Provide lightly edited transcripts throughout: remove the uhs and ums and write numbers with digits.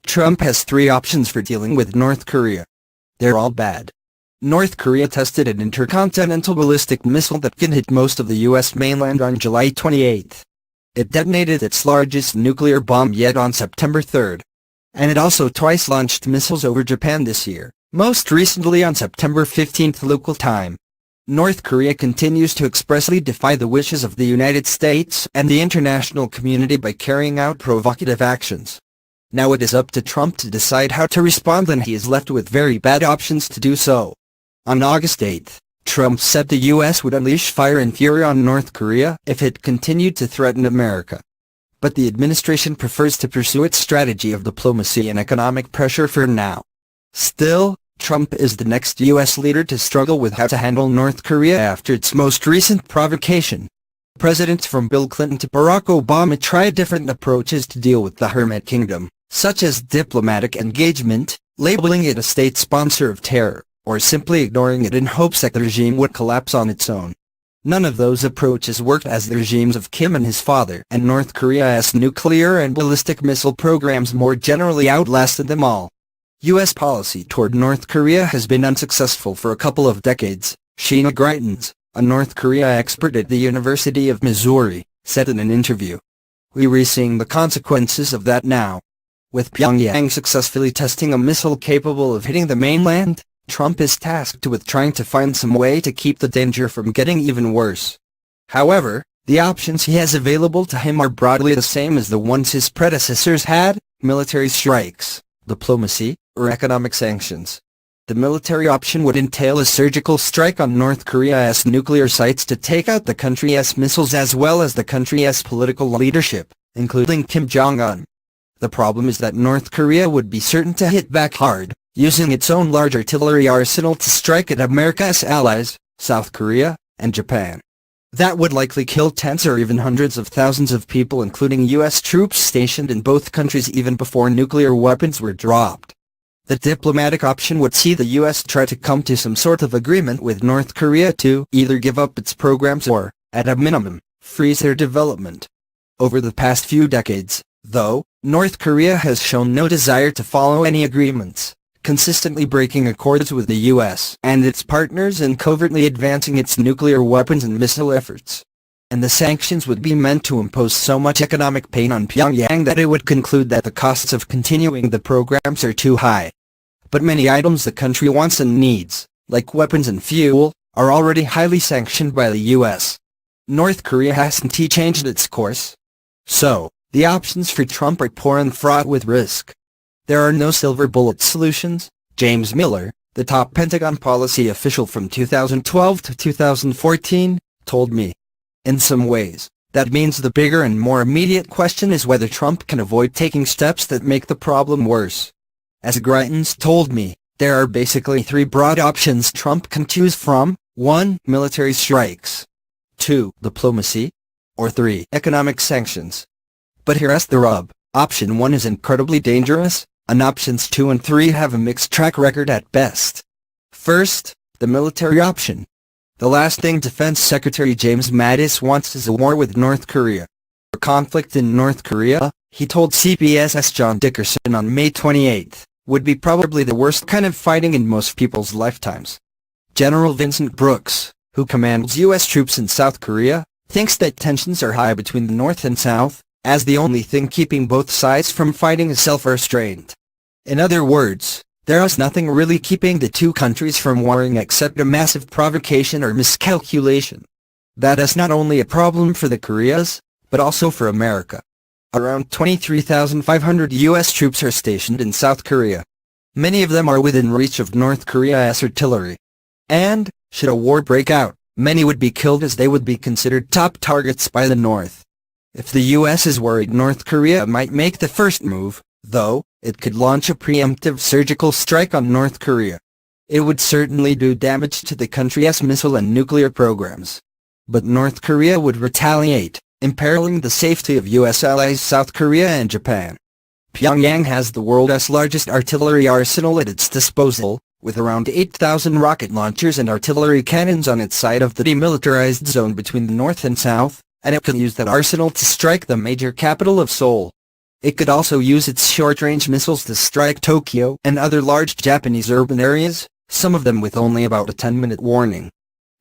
Trump has three options for dealing with North Korea. They're all bad. North Korea tested an intercontinental ballistic missile that can hit most of the U.S. mainland on July 28. It detonated its largest nuclear bomb yet on September 3. And it also twice launched missiles over Japan this year, most recently on September 15 local time. North Korea continues to expressly defy the wishes of the United States and the international community by carrying out provocative actions. Now it is up to Trump to decide how to respond, and he is left with very bad options to do so. On August 8, Trump said the U.S. would unleash fire and fury on North Korea if it continued to threaten America. But the administration prefers to pursue its strategy of diplomacy and economic pressure for now. Still, Trump is the next U.S. leader to struggle with how to handle North Korea after its most recent provocation. Presidents from Bill Clinton to Barack Obama tried different approaches to deal with the Hermit Kingdom, such as diplomatic engagement, labeling it a state sponsor of terror, or simply ignoring it in hopes that the regime would collapse on its own. None of those approaches worked, as the regimes of Kim and his father and North Korea's nuclear and ballistic missile programs more generally outlasted them all. U.S. policy toward North Korea has been unsuccessful for a couple of decades, Sheena Greitens, a North Korea expert at the University of Missouri, said in an interview. We're seeing the consequences of that now. With Pyongyang successfully testing a missile capable of hitting the mainland, Trump is tasked with trying to find some way to keep the danger from getting even worse. However, the options he has available to him are broadly the same as the ones his predecessors had: military strikes, diplomacy, or economic sanctions. The military option would entail a surgical strike on North Korea's nuclear sites to take out the country's missiles as well as the country's political leadership, including Kim Jong-un. The problem is that North Korea would be certain to hit back hard, using its own large artillery arsenal to strike at America's allies, South Korea, and Japan. That would likely kill tens or even hundreds of thousands of people, including U.S. troops stationed in both countries even before nuclear weapons were dropped. The diplomatic option would see the U.S. try to come to some sort of agreement with North Korea to either give up its programs or, at a minimum, freeze their development. Over the past few decades, though, North Korea has shown no desire to follow any agreements, consistently breaking accords with the U.S. and its partners and covertly advancing its nuclear weapons and missile efforts. And the sanctions would be meant to impose so much economic pain on Pyongyang that it would conclude that the costs of continuing the programs are too high. But many items the country wants and needs, like weapons and fuel, are already highly sanctioned by the U.S. North Korea hasn't changed its course. So, the options for Trump are poor and fraught with risk. There are no silver bullet solutions, James Miller, the top Pentagon policy official from 2012 to 2014, told me. In some ways, that means the bigger and more immediate question is whether Trump can avoid taking steps that make the problem worse. As Greitens told me, there are basically three broad options Trump can choose from: 1. Military strikes, 2. Diplomacy, or 3. Economic sanctions. But here's the rub: option 1 is incredibly dangerous, and options 2 and 3 have a mixed track record at best. First, the military option. The last thing Defense Secretary James Mattis wants is a war with North Korea. A conflict in North Korea, he told CBS's John Dickerson on May 28, would be probably the worst kind of fighting in most people's lifetimes. General Vincent Brooks, who commands U.S. troops in South Korea, thinks that tensions are high between the North and South, as the only thing keeping both sides from fighting is self-restraint. In other words, there is nothing really keeping the two countries from warring except a massive provocation or miscalculation. That is not only a problem for the Koreas, but also for America. Around 23,500 U.S. troops are stationed in South Korea. Many of them are within reach of North Korea's artillery. And, should a war break out, many would be killed as they would be considered top targets by the North. If the U.S. is worried North Korea might make the first move, though, it could launch a preemptive surgical strike on North Korea. It would certainly do damage to the country's missile and nuclear programs. But North Korea would retaliate, imperiling the safety of U.S. allies South Korea and Japan. Pyongyang has the world's largest artillery arsenal at its disposal, with around 8,000 rocket launchers and artillery cannons on its side of the demilitarized zone between the North and South, and it can use that arsenal to strike the major capital of Seoul. It could also use its short-range missiles to strike Tokyo and other large Japanese urban areas, some of them with only about a 10-minute warning.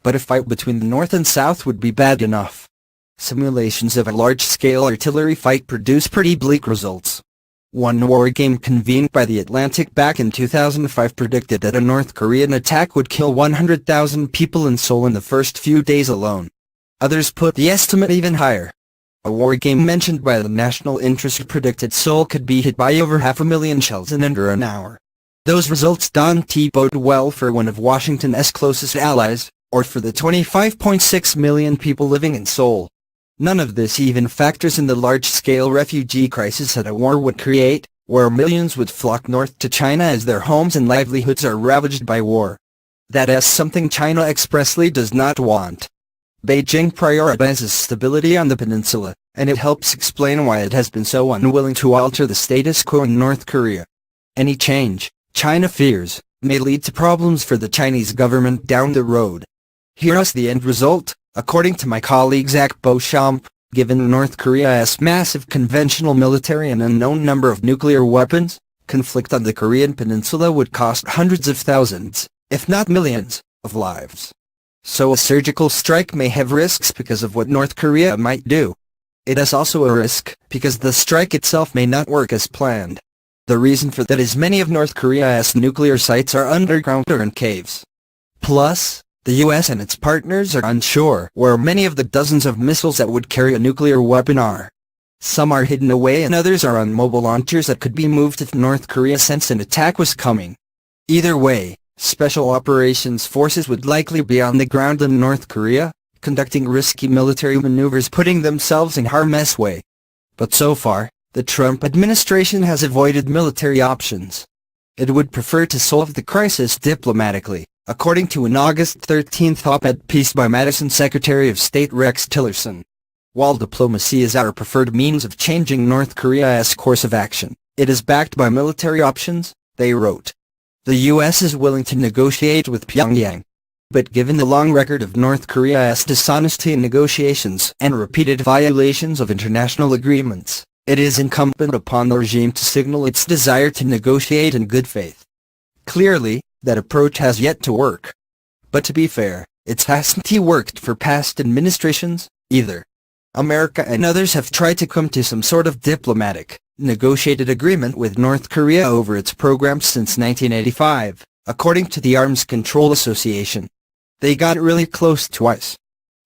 But a fight between the North and South would be bad enough. Simulations of a large-scale artillery fight produce pretty bleak results. One war game convened by The Atlantic back in 2005 predicted that a North Korean attack would kill 100,000 people in Seoul in the first few days alone. Others put the estimate even higher. A war game mentioned by the National Interest predicted Seoul could be hit by over 500,000 shells in under an hour. Those results don't bode well for one of Washington's closest allies, or for the 25.6 million people living in Seoul. None of this even factors in the large-scale refugee crisis that a war would create, where millions would flock north to China as their homes and livelihoods are ravaged by war. That is something China expressly does not want. Beijing prioritizes stability on the peninsula, and it helps explain why it has been so unwilling to alter the status quo in North Korea. Any change, China fears, may lead to problems for the Chinese government down the road. Here's the end result, according to my colleague Zach Beauchamp. Given North Korea's massive conventional military and unknown number of nuclear weapons, conflict on the Korean peninsula would cost hundreds of thousands, if not millions, of lives. So a surgical strike may have risks because of what North Korea might do. It is also a risk because the strike itself may not work as planned. The reason for that is many of North Korea's nuclear sites are underground or in caves. Plus, the US and its partners are unsure where many of the dozens of missiles that would carry a nuclear weapon are. Some are hidden away and others are on mobile launchers that could be moved if North Korea sensed an attack was coming. Either way, Special Operations Forces would likely be on the ground in North Korea, conducting risky military maneuvers, putting themselves in harm's way. But so far, the Trump administration has avoided military options. It would prefer to solve the crisis diplomatically, according to an August 13 op-ed piece by Madison Secretary of State Rex Tillerson. While diplomacy is our preferred means of changing North Korea's course of action, it is backed by military options, they wrote. The U.S. is willing to negotiate with Pyongyang. But given the long record of North Korea's dishonesty in negotiations and repeated violations of international agreements, it is incumbent upon the regime to signal its desire to negotiate in good faith. Clearly, that approach has yet to work. But to be fair, it hasn't worked for past administrations, either. America and others have tried to come to some sort of diplomatic, negotiated agreement with North Korea over its programs since 1985, according to the Arms Control Association. They got really close twice.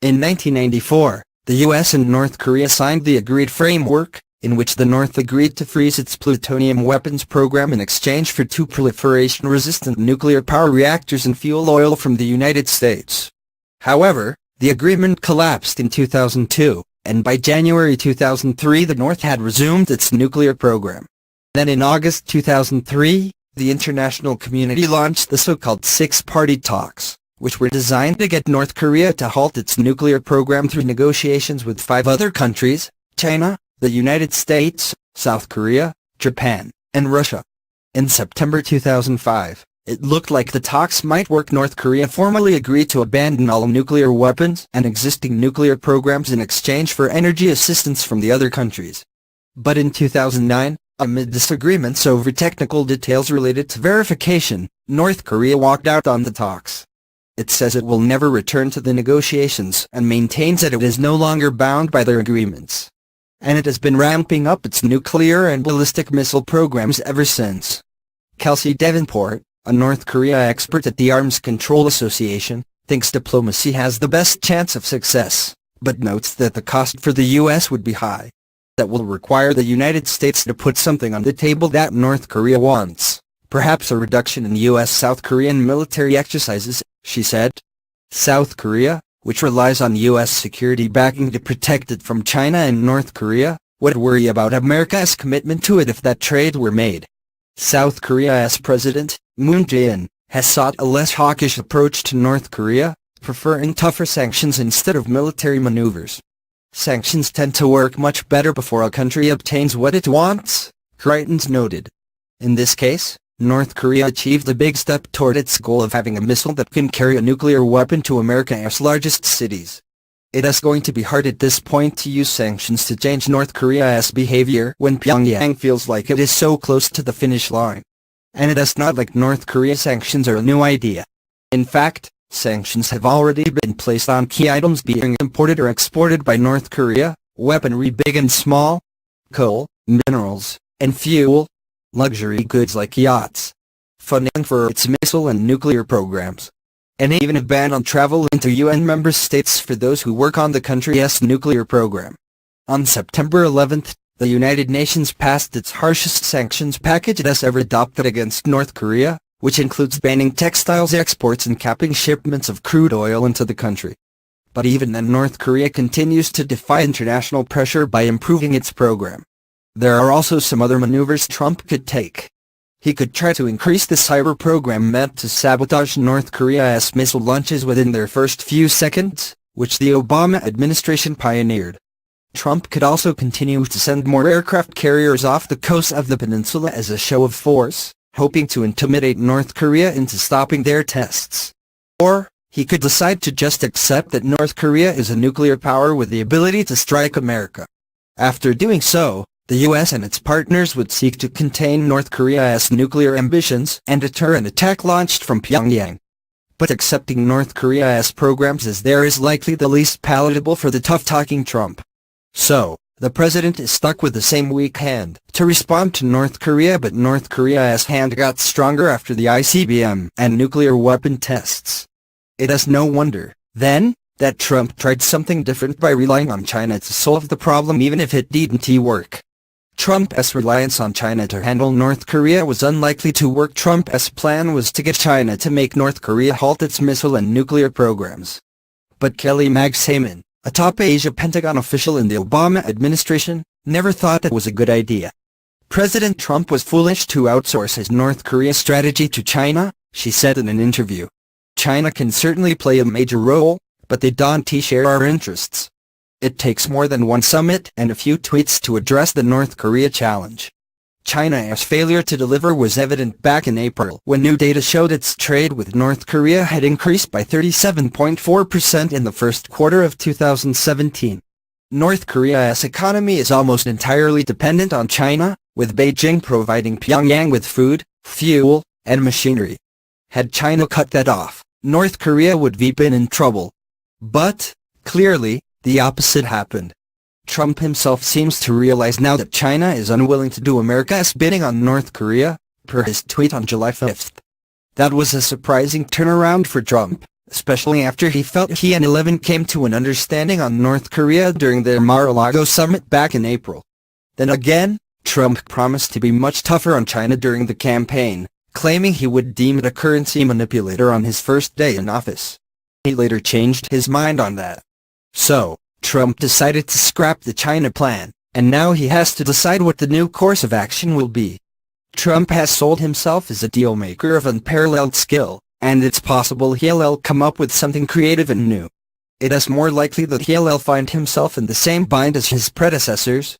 In 1994, the US and North Korea signed the agreed framework, in which the North agreed to freeze its plutonium weapons program in exchange for 2 proliferation-resistant nuclear power reactors and fuel oil from the United States. However, the agreement collapsed in 2002, and by January 2003 the North had resumed its nuclear program. Then in August 2003, the international community launched the so-called Six-Party Talks, which were designed to get North Korea to halt its nuclear program through negotiations with 5 other countries: China, the United States, South Korea, Japan, and Russia. In September 2005, it looked like the talks might work. North Korea formally agreed to abandon all nuclear weapons and existing nuclear programs in exchange for energy assistance from the other countries. But in 2009, amid disagreements over technical details related to verification, North Korea walked out on the talks. It says it will never return to the negotiations and maintains that it is no longer bound by their agreements. And it has been ramping up its nuclear and ballistic missile programs ever since. Kelsey Davenport, a North Korea expert at the Arms Control Association, thinks diplomacy has the best chance of success, but notes that the cost for the U.S. would be high. That will require the United States to put something on the table that North Korea wants, perhaps a reduction in U.S.-South Korean military exercises, she said. South Korea, which relies on U.S. security backing to protect it from China and North Korea, would worry about America's commitment to it if that trade were made. South Korea's President, Moon Jae-in, has sought a less hawkish approach to North Korea, preferring tougher sanctions instead of military maneuvers. Sanctions tend to work much better before a country obtains what it wants, Crichton's noted. In this case, North Korea achieved a big step toward its goal of having a missile that can carry a nuclear weapon to America's largest cities. It is going to be hard at this point to use sanctions to change North Korea's behavior when Pyongyang feels like it is so close to the finish line. And it is not like North Korea sanctions are a new idea. In fact, sanctions have already been placed on key items being imported or exported by North Korea, weaponry big and small, coal, minerals, and fuel, luxury goods like yachts, funding for its missile and nuclear programs, and even a ban on travel into UN member states for those who work on the country's nuclear program. On September 11th, the United Nations passed its harshest sanctions package it has ever adopted against North Korea, which includes banning textiles exports and capping shipments of crude oil into the country. But even then, North Korea continues to defy international pressure by improving its program. There are also some other maneuvers Trump could take. He could try to increase the cyber program meant to sabotage North Korea's missile launches within their first few seconds, which the Obama administration pioneered. Trump could also continue to send more aircraft carriers off the coast of the peninsula as a show of force, hoping to intimidate North Korea into stopping their tests. Or, he could decide to just accept that North Korea is a nuclear power with the ability to strike America. After doing so, the US and its partners would seek to contain North Korea's nuclear ambitions and deter an attack launched from Pyongyang. But accepting North Korea's programs as there is likely the least palatable for the tough-talking Trump. So, the president is stuck with the same weak hand to respond to North Korea, but North Korea's hand got stronger after the ICBM and nuclear weapon tests. It is no wonder, then, that Trump tried something different by relying on China to solve the problem even if it didn't work. Trump's reliance on China to handle North Korea was unlikely to work. Trump's plan was to get China to make North Korea halt its missile and nuclear programs. But Kelly Magsamen, a top Asia Pentagon official in the Obama administration, never thought that was a good idea. President Trump was foolish to outsource his North Korea strategy to China, she said in an interview. China can certainly play a major role, but they don't share our interests. It takes more than one summit and a few tweets to address the North Korea challenge. China's failure to deliver was evident back in April when new data showed its trade with North Korea had increased by 37.4% in the first quarter of 2017. North Korea's economy is almost entirely dependent on China, with Beijing providing Pyongyang with food, fuel, and machinery. Had China cut that off, North Korea would be in trouble. But, clearly, the opposite happened. Trump himself seems to realize now that China is unwilling to do America's bidding on North Korea, per his tweet on July 5th. That was a surprising turnaround for Trump, especially after he felt he and 11 came to an understanding on North Korea during their Mar-a-Lago summit back in April. Then again, Trump promised to be much tougher on China during the campaign, claiming he would deem it a currency manipulator on his first day in office. He later changed his mind on that. So, Trump decided to scrap the China plan, and now he has to decide what the new course of action will be. Trump has sold himself as a deal-maker of unparalleled skill, and it's possible he'll come up with something creative and new. It is more likely that he'll find himself in the same bind as his predecessors,